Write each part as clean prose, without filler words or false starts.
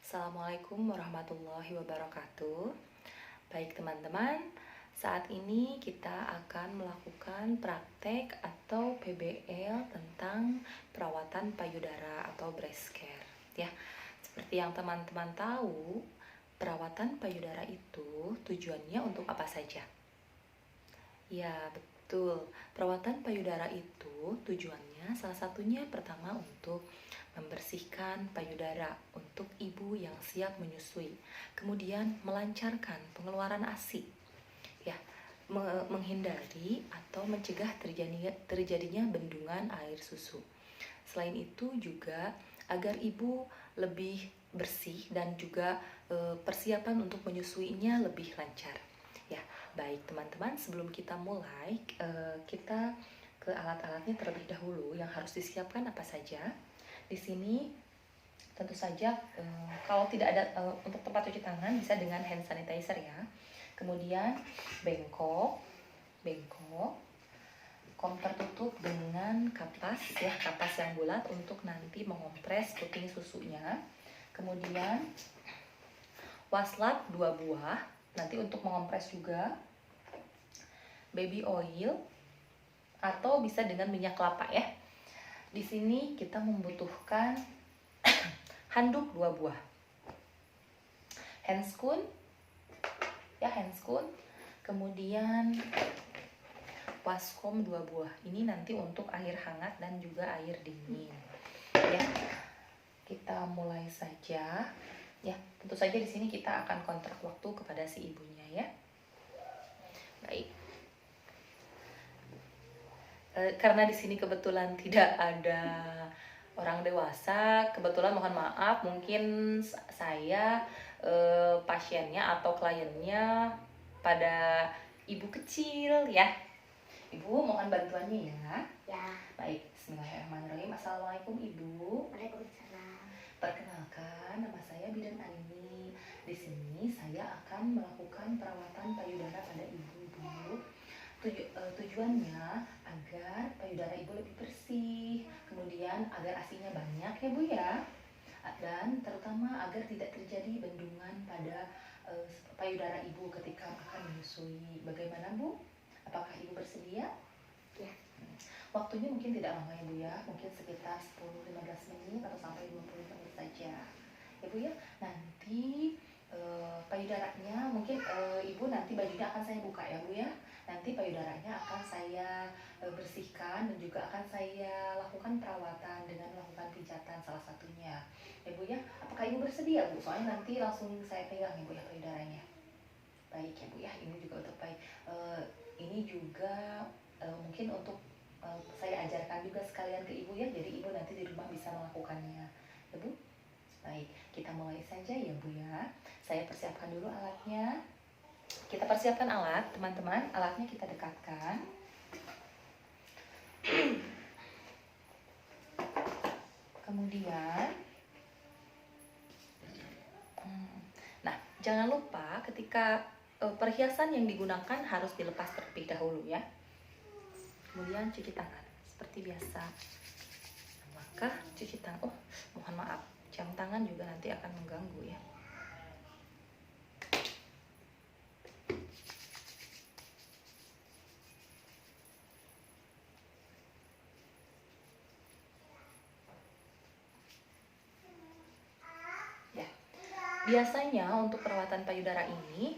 Assalamualaikum warahmatullahi wabarakatuh. Baik teman-teman, saat ini kita akan melakukan praktek atau PBL tentang perawatan payudara atau breast care. Ya, seperti yang teman-teman tahu, perawatan payudara itu tujuannya untuk apa saja? Ya, betul. Perawatan payudara itu tujuannya salah satunya pertama untuk membersihkan payudara untuk ibu yang siap menyusui. Kemudian melancarkan pengeluaran ASI. Ya, menghindari atau mencegah terjadinya bendungan air susu. Selain itu juga agar ibu lebih bersih dan juga persiapan untuk menyusuinya lebih lancar. Ya, baik teman-teman, sebelum kita mulai, kita ke alat-alatnya terlebih dahulu yang harus disiapkan apa saja. Di sini tentu saja kalau tidak ada untuk tempat cuci tangan bisa dengan hand sanitizer ya. Kemudian bengkok, kom tertutup dengan kapas ya, kapas yang bulat untuk nanti mengompres puting susunya. Kemudian waslap 2 buah nanti untuk mengompres juga. Baby oil atau bisa dengan minyak kelapa ya. Di sini kita membutuhkan handuk 2 buah. Handscoon ya, handscoon. Kemudian waskom 2 buah. Ini nanti untuk air hangat dan juga air dingin. Ya. Kita mulai saja. Ya, tentu saja di sini kita akan kontrak waktu kepada si ibunya ya. Baik. Karena di sini kebetulan tidak ada orang dewasa, kebetulan mohon maaf, mungkin saya pasiennya atau kliennya pada ibu kecil ya. Ibu mohon bantuannya ya. Ya. Baik, bismillahirrahmanirrahim. Assalamualaikum ibu. Waalaikumsalam. Perkenalkan, nama saya Bidan Aini. Di sini saya akan melakukan perawatan payudara pada ibu. Tujuannya agar payudara ibu lebih bersih, kemudian agar asinya banyak ya bu ya, dan terutama agar tidak terjadi bendungan pada payudara ibu ketika akan menyusui. Bagaimana bu? Apakah ibu bersedia? Ya. Waktunya mungkin tidak lama ya bu ya, mungkin sekitar 10-15 menit atau sampai 20 menit saja ya bu ya. Nanti payudaranya mungkin ibu nanti bajunya akan saya buka ya bu ya. Nanti payudaranya akan saya bersihkan dan juga akan saya lakukan perawatan dengan melakukan pijatan salah satunya ya bu ya. Apakah ibu bersedia bu? Soalnya nanti langsung saya pegang ya bu ya payudaranya. Baik ya bu ya, ini juga untuk baik. Ini juga mungkin untuk saya ajarkan juga sekalian ke ibu ya, jadi ibu nanti di rumah bisa melakukannya ya bu. Baik, kita mulai saja ya bu ya. Saya persiapkan dulu alatnya. Kita persiapkan alat teman-teman, alatnya kita dekatkan. Kemudian nah, jangan lupa ketika perhiasan yang digunakan harus dilepas terlebih dahulu ya. Kemudian cuci tangan seperti biasa. Maka cuci tangan, mohon maaf, jam tangan juga nanti akan mengganggu ya. Ya, biasanya untuk perawatan payudara ini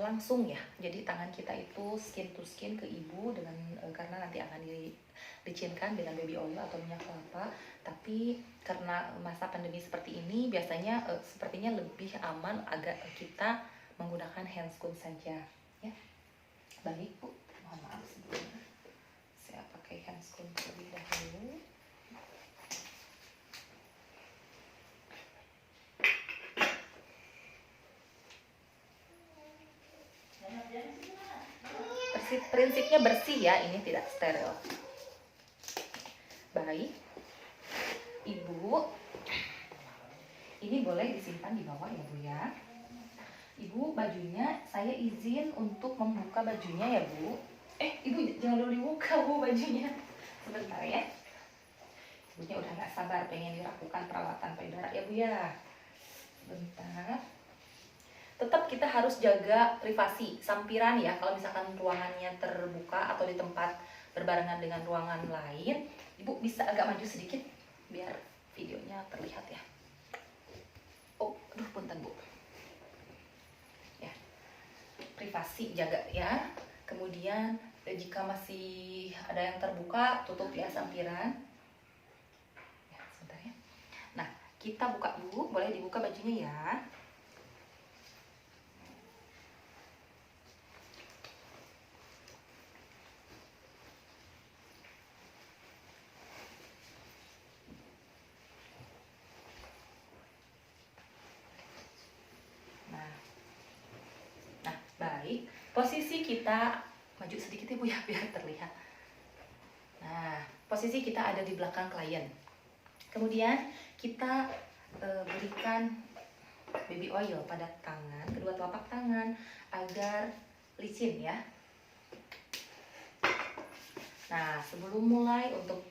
langsung ya, jadi tangan kita itu skin to skin ke ibu dengan karena nanti akan dilicinkan dengan baby oil atau minyak kelapa. Tapi karena masa pandemi seperti ini biasanya sepertinya lebih aman agak kita menggunakan handscoon saja ya. Baik bu, mohon maaf sebelumnya saya pakai handscoon terlebih dahulu. Prinsipnya bersih ya, ini tidak steril. Baik, ibu, ini boleh disimpan di bawah ya bu ya. Ibu, bajunya saya izin untuk membuka bajunya ya bu. Ibu jangan dulu dibuka bu bajunya, sebentar ya. Ibunya udah gak sabar pengen dilakukan perawatan payudara ya bu ya. Sebentar. Tetap kita harus jaga privasi, sampiran ya. Kalau misalkan ruangannya terbuka atau di tempat berbarengan dengan ruangan lain, Ibu bisa agak maju sedikit biar videonya terlihat ya. Oh, aduh punten Bu. Ya, privasi jaga ya. Kemudian jika masih ada yang terbuka, tutup ya sampiran. Ya, sebentar ya. Nah, kita buka dulu, boleh dibuka bajunya ya. Nah, baik. Posisi kita maju sedikit ya Bu ya biar terlihat. Nah, posisi kita ada di belakang klien. Kemudian kita berikan baby oil pada tangan, kedua telapak tangan agar licin ya. Nah, sebelum mulai untuk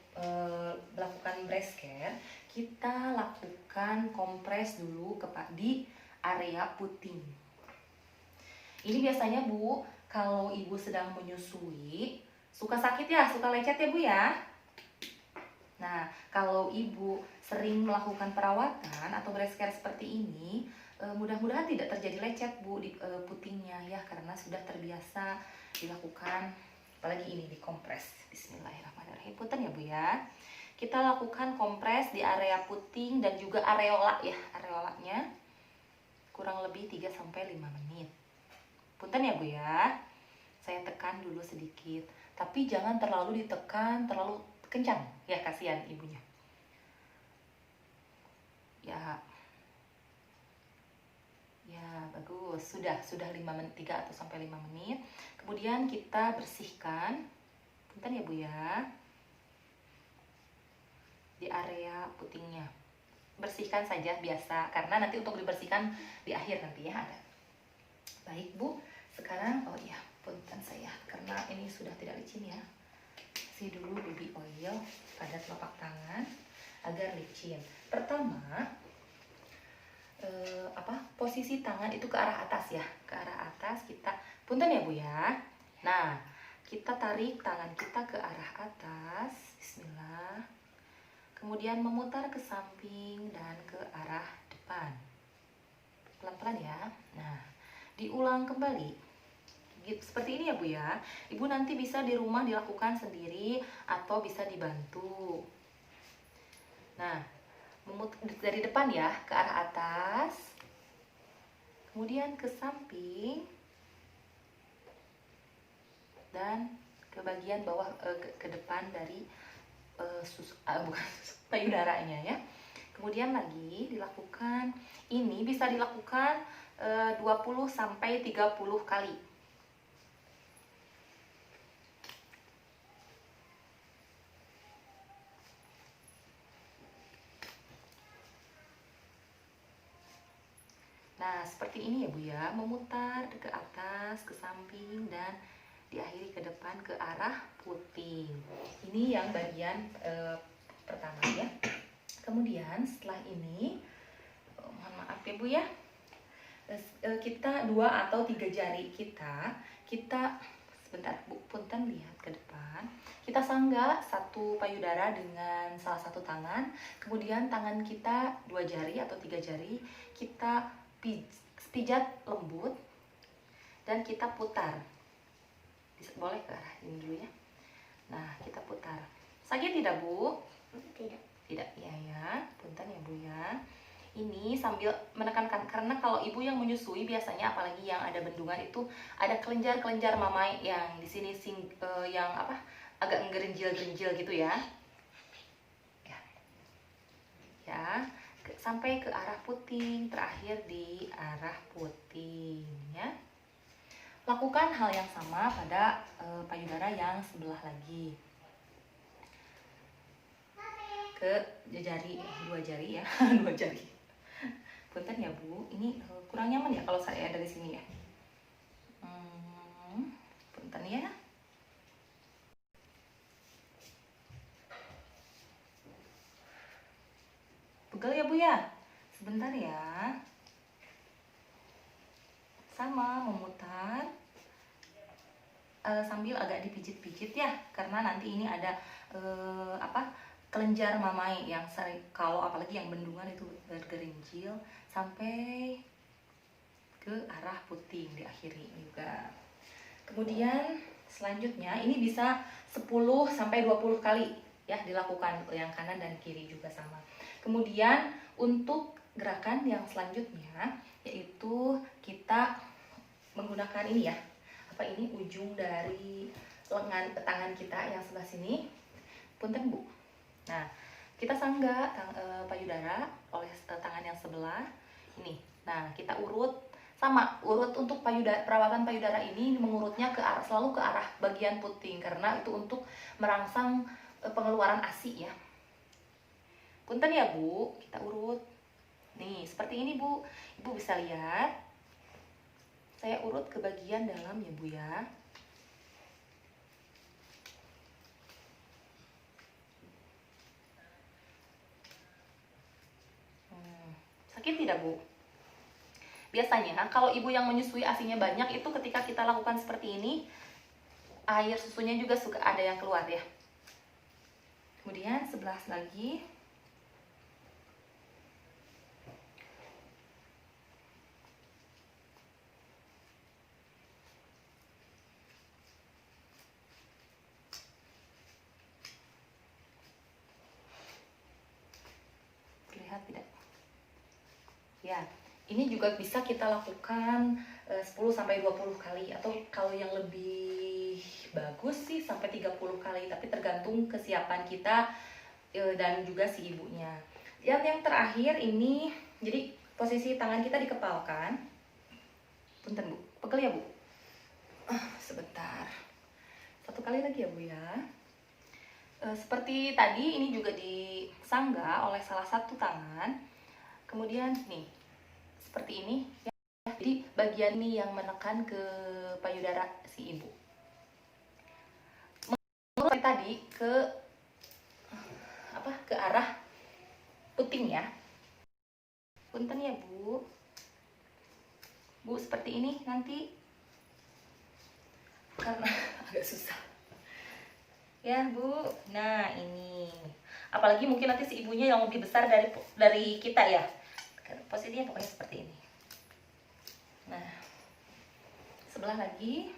melakukan breast care, kita lakukan kompres dulu di area puting. Ini biasanya Bu, kalau Ibu sedang menyusui, suka sakit ya, suka lecet ya Bu ya. Nah, kalau Ibu sering melakukan perawatan atau breast care seperti ini, mudah-mudahan tidak terjadi lecet Bu di putingnya ya, karena sudah terbiasa dilakukan, apalagi ini dikompres. Bismillahirrahmanirrahim. Punten ya Bu ya. Kita lakukan kompres di area puting dan juga areola ya, areolanya kurang lebih 3-5 menit. Punten ya Bu ya. Saya tekan dulu sedikit, tapi jangan terlalu ditekan, terlalu kencang ya, kasihan ibunya. Ya. Ya, bagus. Sudah 3 atau sampai 5 menit. Kemudian kita bersihkan. Punten ya Bu ya. Di area putingnya. Bersihkan saja biasa, karena nanti untuk dibersihkan di akhir nanti ya ada. Baik Bu, sekarang oh iya, punten saya karena ini sudah tidak licin ya. Kasih dulu baby oil pada telapak tangan agar licin. Pertama, posisi tangan itu ke arah atas ya, ke arah atas. Kita punten ya Bu ya. Nah, kita tarik tangan kita ke arah atas. Bismillah. Kemudian memutar ke samping dan ke arah depan. Pelan-pelan ya. Nah, diulang kembali seperti ini ya Bu ya. Ibu nanti bisa di rumah dilakukan sendiri atau bisa dibantu. Nah, dari depan ya ke arah atas, kemudian ke samping dan ke bagian bawah, ke depan dari payudaranya ya. Kemudian lagi dilakukan, ini bisa dilakukan 20-30 kali. Nah, seperti ini ya Bu ya, memutar ke atas, ke samping, dan diakhiri ke depan ke arah puting. Ini yang bagian pertama ya. Kemudian setelah ini, mohon maaf ya Bu ya, kita 2 atau 3 jari kita sebentar Bu, punten lihat ke depan. Kita sangga satu payudara dengan salah satu tangan, kemudian tangan kita 2 jari atau 3 jari kita pijat lembut dan kita putar. Boleh ke arah ini dulu ya. Nah, kita putar. Sakit tidak Bu? Tidak. Tidak ya ya, punten ya Bu ya. Ini sambil menekankan, karena kalau ibu yang menyusui biasanya, apalagi yang ada bendungan itu ada kelenjar-kelenjar mamai yang di sini yang agak ngerenjil-gerenjil gitu ya. Ya, sampai ke arah puting, terakhir di arah puting ya. Lakukan hal yang sama pada payudara yang sebelah lagi. Ke jari, 2 jari ya, 2 jari. Punten ya Bu, ini kurang nyaman ya kalau saya dari sini ya. Punten ya. Pegel ya Bu ya. Sebentar ya. sama memutar sambil agak dipijit-pijit ya, karena nanti ini ada kelenjar mamai yang sering, kalau apalagi yang bendungan itu bergerinjil sampai ke arah puting diakhiri juga. Kemudian selanjutnya ini bisa 10 sampai 20 kali ya dilakukan, yang kanan dan kiri juga sama. Kemudian untuk gerakan yang selanjutnya yaitu kita menggunakan ini ya, ini ujung dari lengan tangan kita yang sebelah sini, punten Bu. Nah, kita sanggah payudara oleh tangan yang sebelah ini. Nah, kita urut sama, urut untuk payudara, perawatan payudara ini mengurutnya ke arah, selalu ke arah bagian puting, karena itu untuk merangsang pengeluaran ASI ya. Punten ya Bu, kita urut. Nih, seperti ini Bu. Ibu bisa lihat. Saya urut ke bagian dalam ya Bu ya. Sakit tidak Bu? Biasanya kalau ibu yang menyusui ASINya banyak itu ketika kita lakukan seperti ini, air susunya juga suka ada yang keluar ya. Kemudian sebelah lagi. Terlihat tidak? Ya, ini juga bisa kita lakukan 10 sampai 20 kali, atau kalau yang lebih bagus sih sampai 30 kali, tapi tergantung kesiapan kita dan juga si ibunya. Yang terakhir ini, jadi posisi tangan kita dikepalkan. Punten Bu, pegel ya Bu? Sebentar. Satu kali lagi ya Bu ya. Seperti tadi ini juga disanggah oleh salah satu tangan. Kemudian nih, seperti ini ya. Jadi bagian ini yang menekan ke payudara si ibu. Menurut tadi ke arah puting ya. Punten ya Bu. Bu, seperti ini nanti karena agak susah. Ya Bu. Nah, ini. Apalagi mungkin nanti si ibunya yang lebih besar dari kita ya. Posisinya pokoknya seperti ini. Nah, sebelah lagi.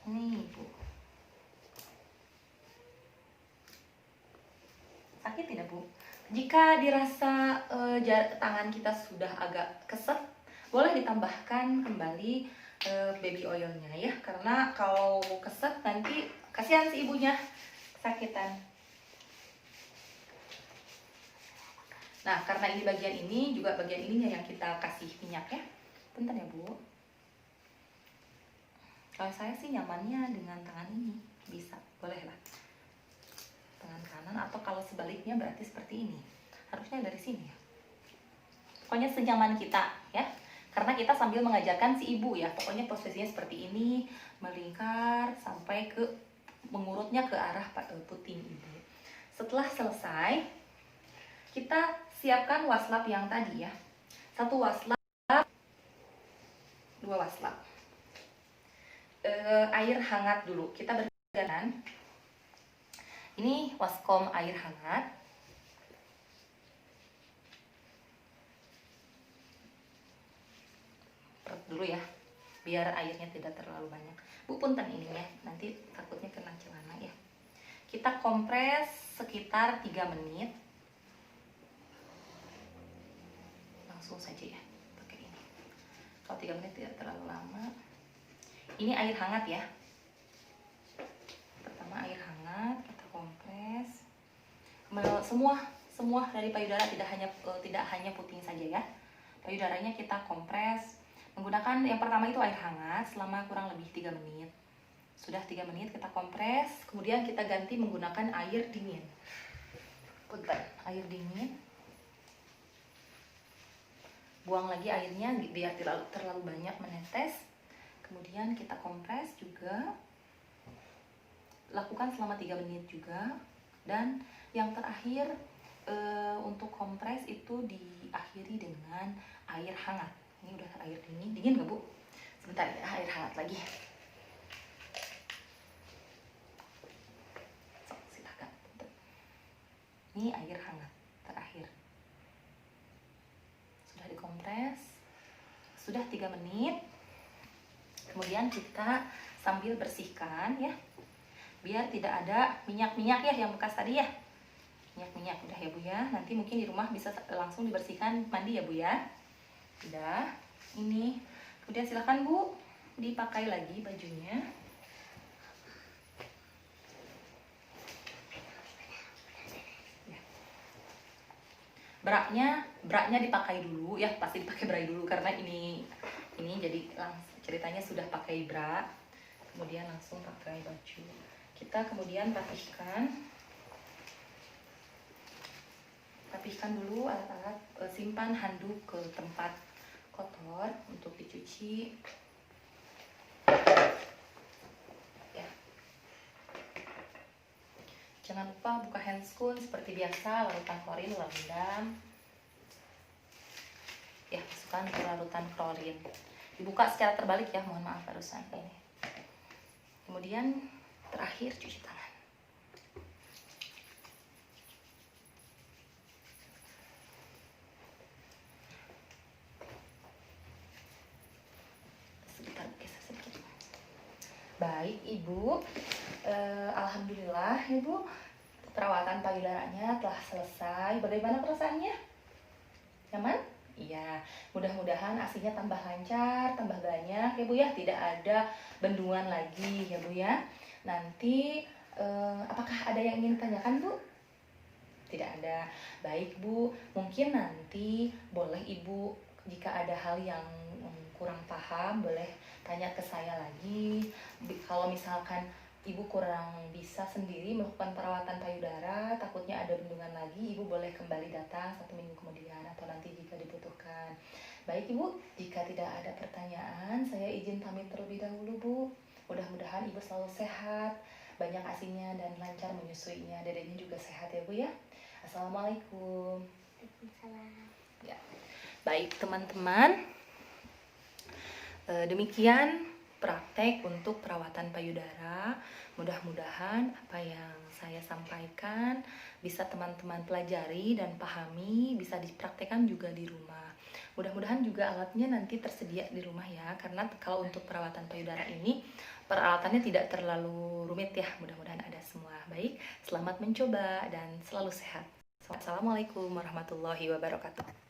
Nih Bu. Sakit tidak Bu? Jika dirasa tangan kita sudah agak keset, boleh ditambahkan kembali baby oilnya ya. Karena kalau keset nanti kasihan si ibunya kesakitan. Nah, karena ini bagian ini, juga bagian ininya yang kita kasih minyak ya. Punten ya Bu. Kalau saya sih nyamannya dengan tangan ini, bisa, boleh lah. Tangan kanan, atau kalau sebaliknya berarti seperti ini. Harusnya dari sini ya. Pokoknya senyaman kita ya. Karena kita sambil mengajarkan si ibu ya. Pokoknya posisinya seperti ini, melingkar sampai ke mengurutnya ke arah puting ibu. Setelah selesai, kita siapkan waslap yang tadi ya. 1 waslap, 2 waslap. Air hangat dulu. Kita bergantian. Ini waskom air hangat. Perut dulu ya, biar airnya tidak terlalu banyak. Bu, punten ininya, nanti takutnya kena celana ya. Kita kompres sekitar 3 menit. Langsung saja ya, pakai ini. Kalau 3 menit tidak terlalu lama. Ini air hangat ya. Pertama air hangat, kita kompres. Semua dari payudara, tidak hanya puting saja ya. Payudaranya kita kompres menggunakan yang pertama itu air hangat selama kurang lebih 3 menit. Sudah 3 menit kita kompres, kemudian kita ganti menggunakan air dingin. Punten, air dingin. Buang lagi airnya biar tidak terlalu banyak menetes. Kemudian kita kompres juga. Lakukan selama 3 menit juga. Dan yang terakhir untuk kompres itu diakhiri dengan air hangat Ini udah air dingin nggak Bu? Sebentar ya, air hangat lagi. So, silakan. Ini air hangat terakhir. Sudah dikompres. Sudah 3 menit. Kemudian kita sambil bersihkan ya. Biar tidak ada minyak-minyak ya yang bekas tadi ya. Minyak-minyak udah ya Bu ya. Nanti mungkin di rumah bisa langsung dibersihkan mandi ya Bu ya. Udah. Ini. Kemudian silakan Bu dipakai lagi bajunya. Ya. Braknya dipakai dulu ya, pasti dipakai bra dulu karena ini jadi ceritanya sudah pakai bra. Kemudian langsung pakai baju. Kita kemudian rapihkan dulu alat-alat, simpan handuk ke tempat kotor untuk dicuci ya. Jangan lupa buka handscoon seperti biasa, larutan klorin, rendam ya, masukkan ke larutan klorin, dibuka secara terbalik ya, mohon maaf barusan ini. Kemudian terakhir cuci tangan. Baik Ibu, alhamdulillah Ibu, perawatan payudaranya telah selesai. Bagaimana perasaannya? Nyaman? Iya, mudah-mudahan ASINya tambah lancar, tambah banyak ya Bu ya, tidak ada bendungan lagi ya Bu ya. Nanti apakah ada yang ingin ditanyakan Bu? Tidak ada. Baik Bu, mungkin nanti boleh Ibu jika ada hal yang kurang paham boleh tanya ke saya lagi. Kalau misalkan Ibu kurang bisa sendiri melakukan perawatan payudara, takutnya ada bendungan lagi, Ibu boleh kembali datang 1 minggu kemudian atau nanti jika dibutuhkan. Baik Ibu, jika tidak ada pertanyaan, saya izin pamit terlebih dahulu Bu. Mudah-mudahan Ibu selalu sehat, banyak ASINya dan lancar menyusuinya, dedenya juga sehat ya Bu ya. Assalamualaikum. Waalaikumsalam. Ya. Baik teman-teman, demikian praktek untuk perawatan payudara. Mudah-mudahan apa yang saya sampaikan bisa teman-teman pelajari dan pahami, bisa dipraktekkan juga di rumah. Mudah-mudahan juga alatnya nanti tersedia di rumah ya, karena kalau untuk perawatan payudara ini peralatannya tidak terlalu rumit ya. Mudah-mudahan ada semua. Baik, selamat mencoba dan selalu sehat. Assalamualaikum warahmatullahi wabarakatuh.